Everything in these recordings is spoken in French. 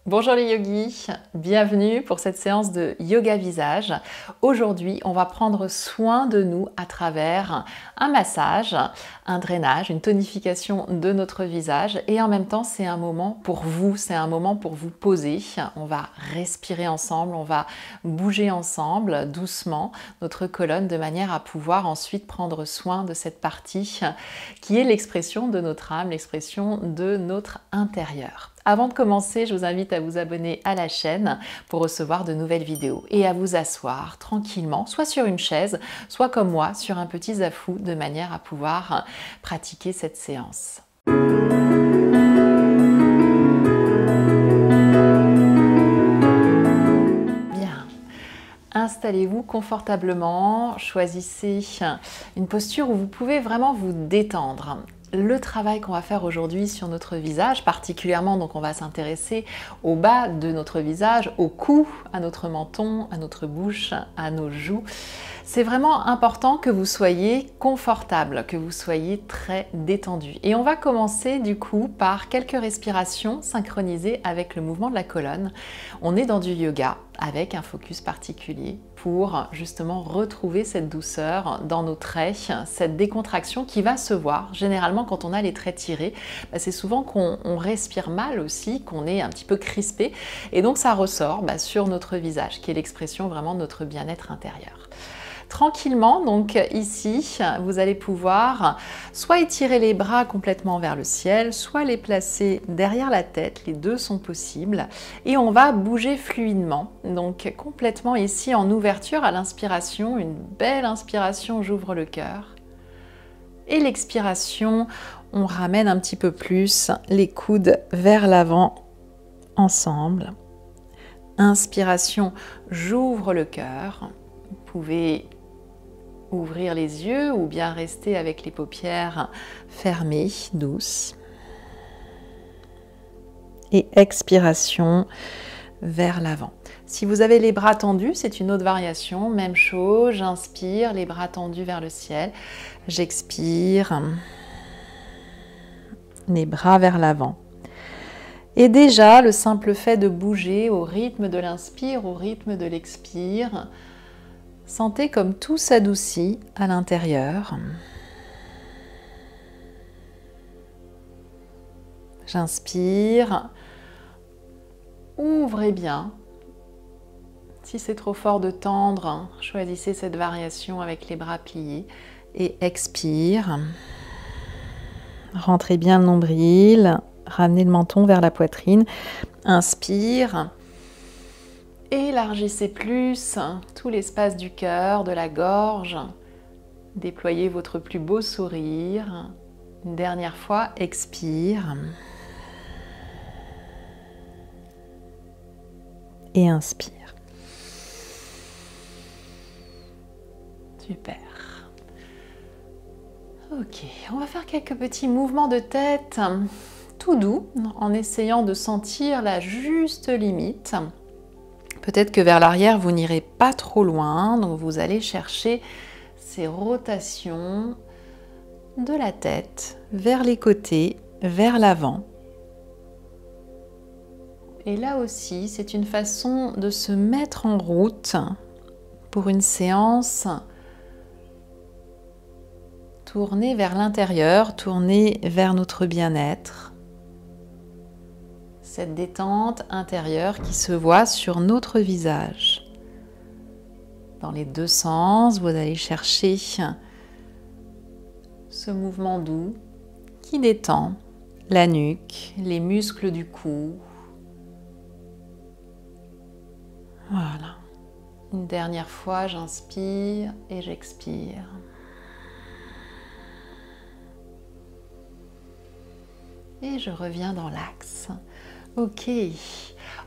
Bonjour les yogis, bienvenue pour cette séance de yoga visage. Aujourd'hui, on va prendre soin de nous à travers un massage, un drainage, une tonification de notre visage et en même temps, c'est un moment pour vous, c'est un moment pour vous poser. On va respirer ensemble, on va bouger ensemble doucement notre colonne de manière à pouvoir ensuite prendre soin de cette partie qui est l'expression de notre âme, l'expression de notre intérieur. Avant de commencer, je vous invite à vous abonner à la chaîne pour recevoir de nouvelles vidéos et à vous asseoir tranquillement, soit sur une chaise, soit comme moi, sur un petit zafou, de manière à pouvoir pratiquer cette séance. Bien. Installez-vous confortablement, choisissez une posture où vous pouvez vraiment vous détendre. Le travail qu'on va faire aujourd'hui sur notre visage, particulièrement donc on va s'intéresser au bas de notre visage, au cou, à notre menton, à notre bouche, à nos joues. C'est vraiment important que vous soyez confortable, que vous soyez très détendu. Et on va commencer du coup par quelques respirations synchronisées avec le mouvement de la colonne. On est dans du yoga avec un focus particulier pour justement retrouver cette douceur dans nos traits, cette décontraction qui va se voir. Généralement, quand on a les traits tirés, c'est souvent qu'on respire mal aussi, qu'on est un petit peu crispé. Et donc ça ressort sur notre visage, qui est l'expression vraiment de notre bien-être intérieur. Tranquillement, donc ici, vous allez pouvoir soit étirer les bras complètement vers le ciel, soit les placer derrière la tête, les deux sont possibles. Et on va bouger fluidement, donc complètement ici en ouverture à l'inspiration, une belle inspiration, j'ouvre le cœur. Et l'expiration, on ramène un petit peu plus les coudes vers l'avant ensemble. Inspiration, j'ouvre le cœur. Vous pouvez ouvrir les yeux ou bien rester avec les paupières fermées, douces. Et expiration vers l'avant. Si vous avez les bras tendus, c'est une autre variation. Même chose, j'inspire, les bras tendus vers le ciel. J'expire, les bras vers l'avant. Et déjà, le simple fait de bouger au rythme de l'inspire, au rythme de l'expire, sentez comme tout s'adoucit à l'intérieur. J'inspire. Ouvrez bien. Si c'est trop fort de tendre, choisissez cette variation avec les bras pliés. Et expire. Rentrez bien le nombril. Ramenez le menton vers la poitrine. Inspire. Élargissez plus tout l'espace du cœur, de la gorge. Déployez votre plus beau sourire. Une dernière fois, expire. Et inspire. Super. Ok, on va faire quelques petits mouvements de tête tout doux en essayant de sentir la juste limite. Peut-être que vers l'arrière, vous n'irez pas trop loin, donc vous allez chercher ces rotations de la tête vers les côtés, vers l'avant. Et là aussi, c'est une façon de se mettre en route pour une séance tournée vers l'intérieur, tournée vers notre bien-être. Cette détente intérieure qui se voit sur notre visage. Dans les deux sens, vous allez chercher ce mouvement doux qui détend la nuque, les muscles du cou. Voilà. Une dernière fois, j'inspire et j'expire. Et je reviens dans l'axe. Ok,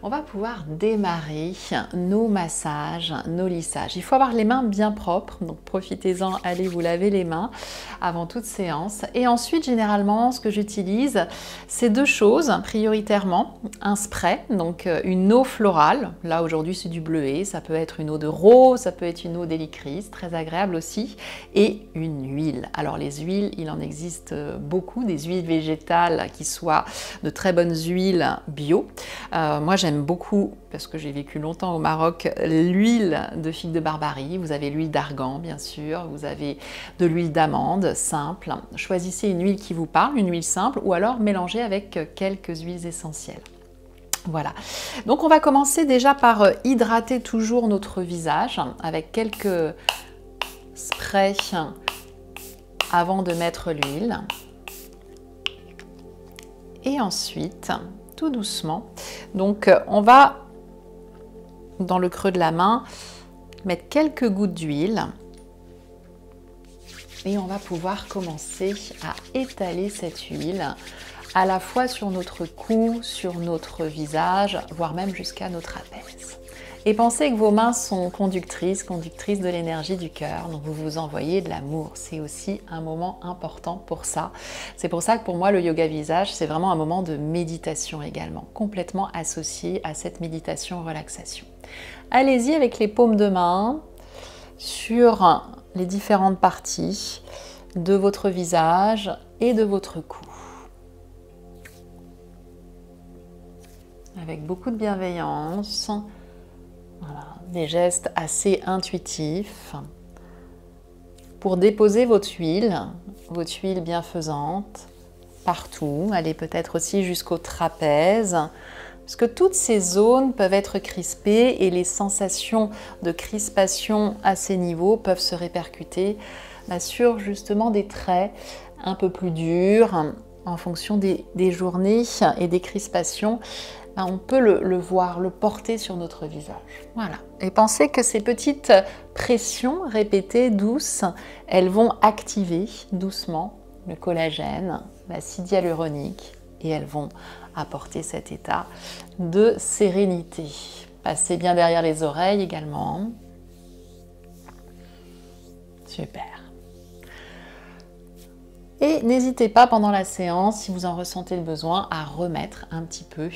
on va pouvoir démarrer nos massages, nos lissages. Il faut avoir les mains bien propres, donc profitez-en, allez vous laver les mains avant toute séance. Et ensuite, généralement, ce que j'utilise, c'est deux choses prioritairement. Un spray, donc une eau florale. Là, aujourd'hui, c'est du bleuet. Ça peut être une eau de rose, ça peut être une eau d'hélicryse, très agréable aussi. Et une huile. Alors, les huiles, il en existe beaucoup, des huiles végétales qui soient de très bonnes huiles bio. Moi, j'aime j'aime beaucoup, parce que j'ai vécu longtemps au Maroc, l'huile de figue de Barbarie. Vous avez l'huile d'argan, bien sûr. Vous avez de l'huile d'amande, simple. Choisissez une huile qui vous parle, une huile simple, ou alors mélangez avec quelques huiles essentielles. Voilà. Donc on va commencer déjà par hydrater toujours notre visage avec quelques sprays avant de mettre l'huile. Et ensuite, tout doucement, donc on va, dans le creux de la main, mettre quelques gouttes d'huile et on va pouvoir commencer à étaler cette huile à la fois sur notre cou, sur notre visage, voire même jusqu'à nos trapèzes. Et pensez que vos mains sont conductrices de l'énergie du cœur, donc vous vous envoyez de l'amour. C'est aussi un moment important pour ça. C'est pour ça que pour moi, le yoga visage, c'est vraiment un moment de méditation également, complètement associé à cette méditation-relaxation. Allez-y avec les paumes de main sur les différentes parties de votre visage et de votre cou. Avec beaucoup de bienveillance. Voilà, des gestes assez intuitifs pour déposer votre huile bienfaisante partout. Allez peut-être aussi jusqu'au trapèze, parce que toutes ces zones peuvent être crispées et les sensations de crispation à ces niveaux peuvent se répercuter sur justement des traits un peu plus durs en fonction des journées et des crispations. On peut le voir, le porter sur notre visage. Voilà. Et pensez que ces petites pressions répétées, douces, elles vont activer doucement le collagène, l'acide hyaluronique, et elles vont apporter cet état de sérénité. Passez bien derrière les oreilles également. Super. Et n'hésitez pas pendant la séance, si vous en ressentez le besoin, à remettre un petit peu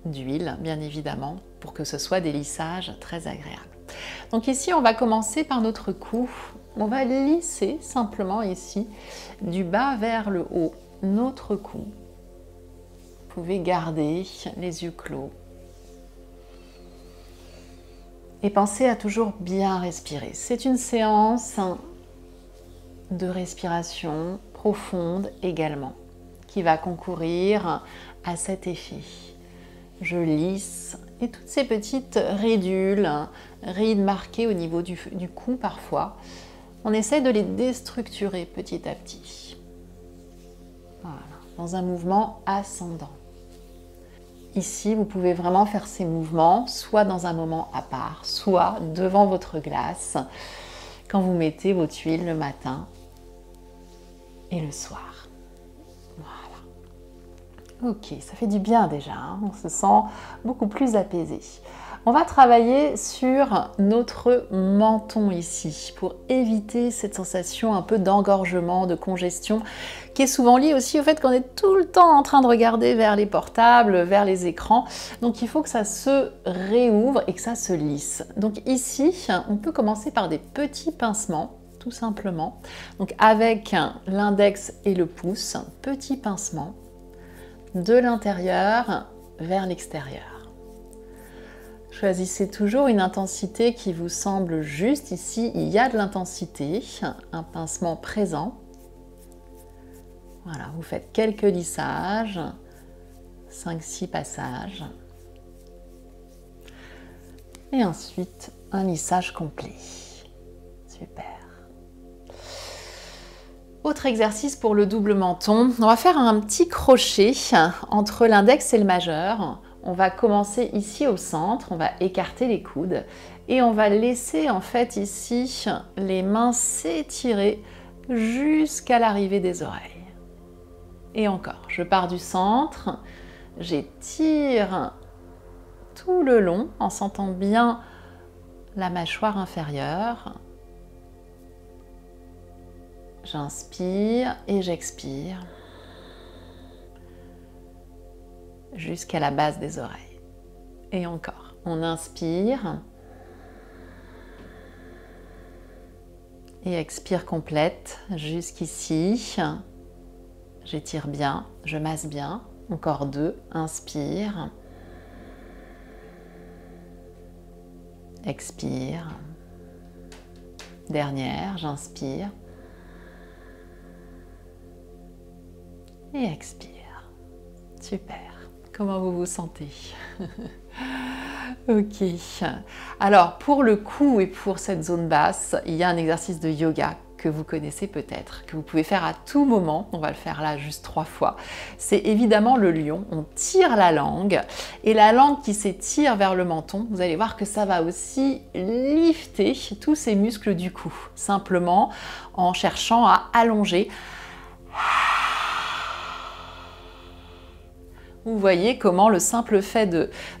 d'huile, bien évidemment, pour que ce soit des lissages très agréables. Donc ici, on va commencer par notre cou. On va lisser simplement ici, du bas vers le haut, notre cou. Vous pouvez garder les yeux clos. Et pensez à toujours bien respirer. C'est une séance de respiration profonde également, qui va concourir à cet effet. Je lisse et toutes ces petites ridules, rides marquées au niveau du cou parfois, on essaie de les déstructurer petit à petit. Voilà, dans un mouvement ascendant. Ici, vous pouvez vraiment faire ces mouvements, soit dans un moment à part, soit devant votre glace, quand vous mettez votre huile le matin et le soir. Voilà. Ok, ça fait du bien déjà, hein, on se sent beaucoup plus apaisé. On va travailler sur notre menton ici pour éviter cette sensation un peu d'engorgement, de congestion qui est souvent liée aussi au fait qu'on est tout le temps en train de regarder vers les portables, vers les écrans. Donc il faut que ça se réouvre et que ça se lisse. Donc ici, on peut commencer par des petits pincements, tout simplement. Donc avec l'index et le pouce, petit pincement de l'intérieur vers l'extérieur. Choisissez toujours une intensité qui vous semble juste. Ici, il y a de l'intensité, un pincement présent. Voilà, vous faites quelques lissages, 5-6 passages. Et ensuite, un lissage complet. Super. Autre exercice pour le double menton. On va faire un petit crochet entre l'index et le majeur. On va commencer ici au centre, on va écarter les coudes et on va laisser en fait ici les mains s'étirer jusqu'à l'arrivée des oreilles. Et encore, je pars du centre, j'étire tout le long en sentant bien la mâchoire inférieure. J'inspire et j'expire jusqu'à la base des oreilles. Et encore, on inspire et expire complète jusqu'ici. J'étire bien, je masse bien. Encore 2, inspire Expire. Dernière, j'inspire. Et expire. Super. Comment vous vous sentez? Ok. Alors, pour le cou et pour cette zone basse, il y a un exercice de yoga que vous connaissez peut-être, que vous pouvez faire à tout moment. On va le faire là juste 3 fois. C'est évidemment le lion. On tire la langue et la langue qui s'étire vers le menton, vous allez voir que ça va aussi lifter tous ces muscles du cou, simplement en cherchant à allonger. Vous voyez comment le simple fait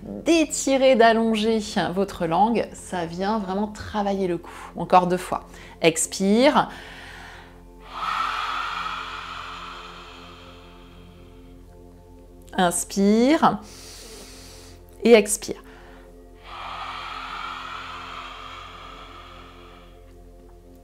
d'étirer, d'allonger votre langue, ça vient vraiment travailler le cou. Encore 2 fois. Expire. Inspire. Et expire.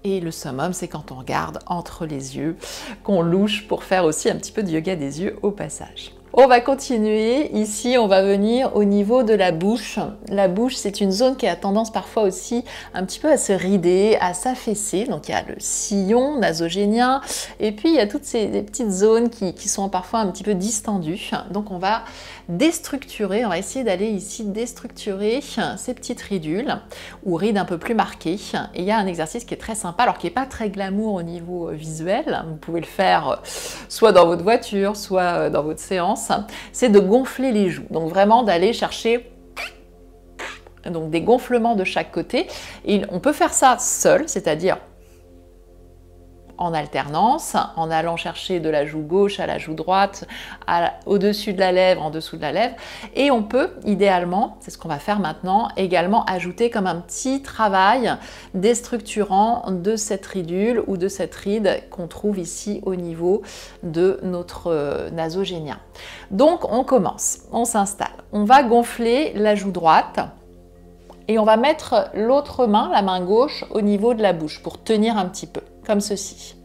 Et le summum, c'est quand on regarde entre les yeux, qu'on louche pour faire aussi un petit peu de yoga des yeux au passage. On va continuer. Ici, on va venir au niveau de la bouche. La bouche, c'est une zone qui a tendance parfois aussi un petit peu à se rider, à s'affaisser. Donc, il y a le sillon nasogénien et puis il y a toutes ces petites zones qui sont parfois un petit peu distendues. Donc, on va déstructurer, on va essayer d'aller ici déstructurer ces petites ridules ou rides un peu plus marquées. Et il y a un exercice qui est très sympa, alors qui n'est pas très glamour au niveau visuel. Vous pouvez le faire soit dans votre voiture, soit dans votre séance. C'est de gonfler les joues. Donc vraiment d'aller chercher donc des gonflements de chaque côté. Et on peut faire ça seul, c'est-à-dire en alternance, en allant chercher de la joue gauche à la joue droite, au-dessus de la lèvre, en dessous de la lèvre. Et on peut, idéalement, c'est ce qu'on va faire maintenant, également ajouter comme un petit travail déstructurant de cette ridule ou de cette ride qu'on trouve ici au niveau de notre nasogénien. Donc on commence, on s'installe. On va gonfler la joue droite et on va mettre l'autre main, la main gauche, au niveau de la bouche pour tenir un petit peu. Comme ceci.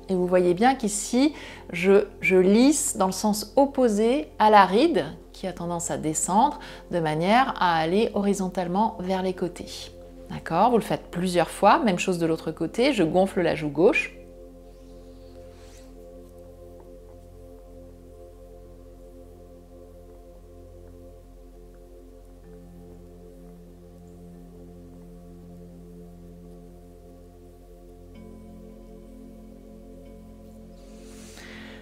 Et vous voyez bien qu'ici, je lisse dans le sens opposé à la ride qui a tendance à descendre de manière à aller horizontalement vers les côtés. D'accord, vous le faites plusieurs fois, même chose de l'autre côté, je gonfle la joue gauche.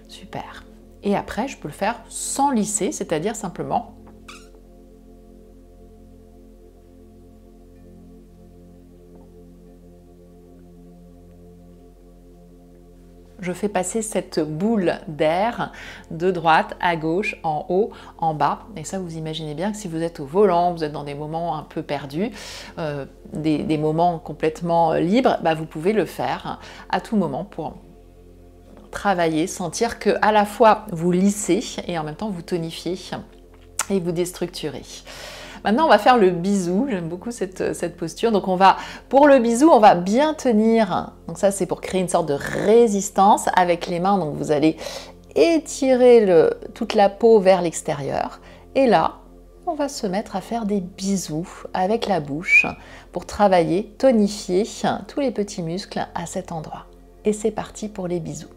Super. Et après, je peux le faire sans lisser, c'est-à-dire simplement je fais passer cette boule d'air de droite à gauche, en haut, en bas. Et ça, vous imaginez bien que si vous êtes au volant, vous êtes dans des moments un peu perdus, des moments complètement libres, bah, vous pouvez le faire à tout moment pour travailler, sentir que à la fois vous lissez et en même temps vous tonifiez et vous déstructurez. Maintenant, on va faire le bisou. J'aime beaucoup cette posture. Donc, pour le bisou, on va bien tenir. Donc, ça, c'est pour créer une sorte de résistance avec les mains. Donc, vous allez étirer toute la peau vers l'extérieur. Et là, on va se mettre à faire des bisous avec la bouche pour travailler, tonifier tous les petits muscles à cet endroit. Et c'est parti pour les bisous.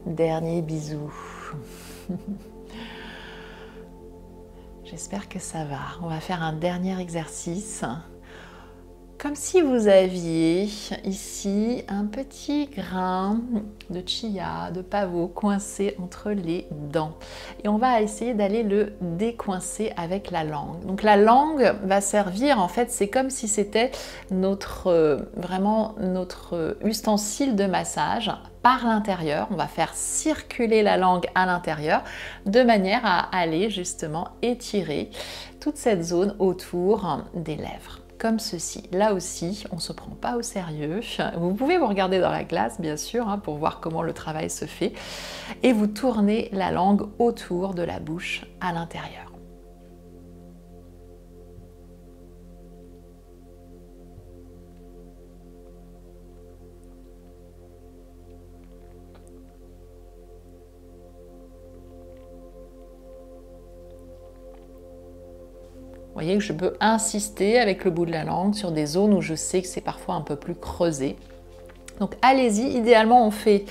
Dernier bisou. J'espère que ça va. On va faire un dernier exercice Comme si vous aviez ici un petit grain de chia, de pavot coincé entre les dents. Et on va essayer d'aller le décoincer avec la langue. Donc la langue va servir, en fait, c'est comme si c'était vraiment notre ustensile de massage par l'intérieur. On va faire circuler la langue à l'intérieur de manière à aller justement étirer toute cette zone autour des lèvres. Comme ceci. Là aussi, on ne se prend pas au sérieux. Vous pouvez vous regarder dans la glace, bien sûr, pour voir comment le travail se fait. Et vous tournez la langue autour de la bouche à l'intérieur. Vous voyez que je peux insister avec le bout de la langue sur des zones où je sais que c'est parfois un peu plus creusé. Donc allez-y, idéalement on fait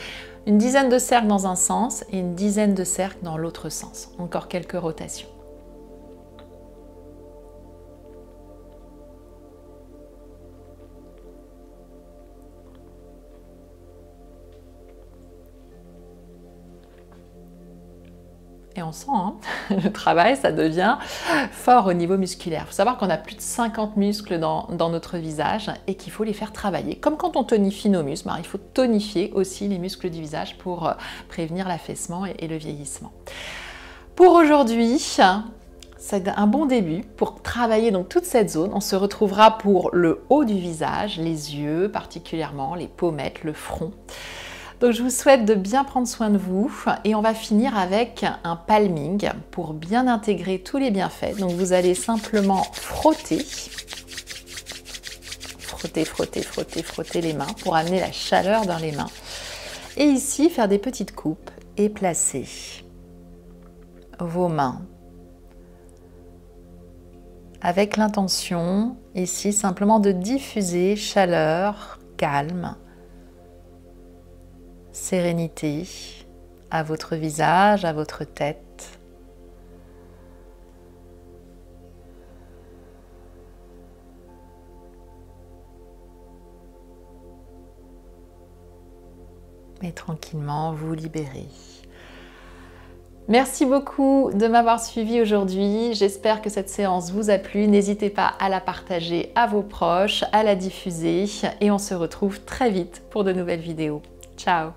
une dizaine de cercles dans un sens et une dizaine de cercles dans l'autre sens. Encore quelques rotations. Et on sent, le travail, ça devient fort au niveau musculaire. Il faut savoir qu'on a plus de 50 muscles dans notre visage et qu'il faut les faire travailler. Comme quand on tonifie nos muscles, il faut tonifier aussi les muscles du visage pour prévenir l'affaissement et le vieillissement. Pour aujourd'hui, c'est un bon début pour travailler donc toute cette zone. On se retrouvera pour le haut du visage, les yeux particulièrement, les pommettes, le front. Donc je vous souhaite de bien prendre soin de vous et on va finir avec un palming pour bien intégrer tous les bienfaits. Donc vous allez simplement frotter, frotter les mains pour amener la chaleur dans les mains. Et ici, faire des petites coupes et placer vos mains avec l'intention ici simplement de diffuser chaleur, calme, sérénité à votre visage, à votre tête. Et tranquillement vous libérer. Merci beaucoup de m'avoir suivi aujourd'hui. J'espère que cette séance vous a plu. N'hésitez pas à la partager à vos proches, à la diffuser et on se retrouve très vite pour de nouvelles vidéos. Ciao!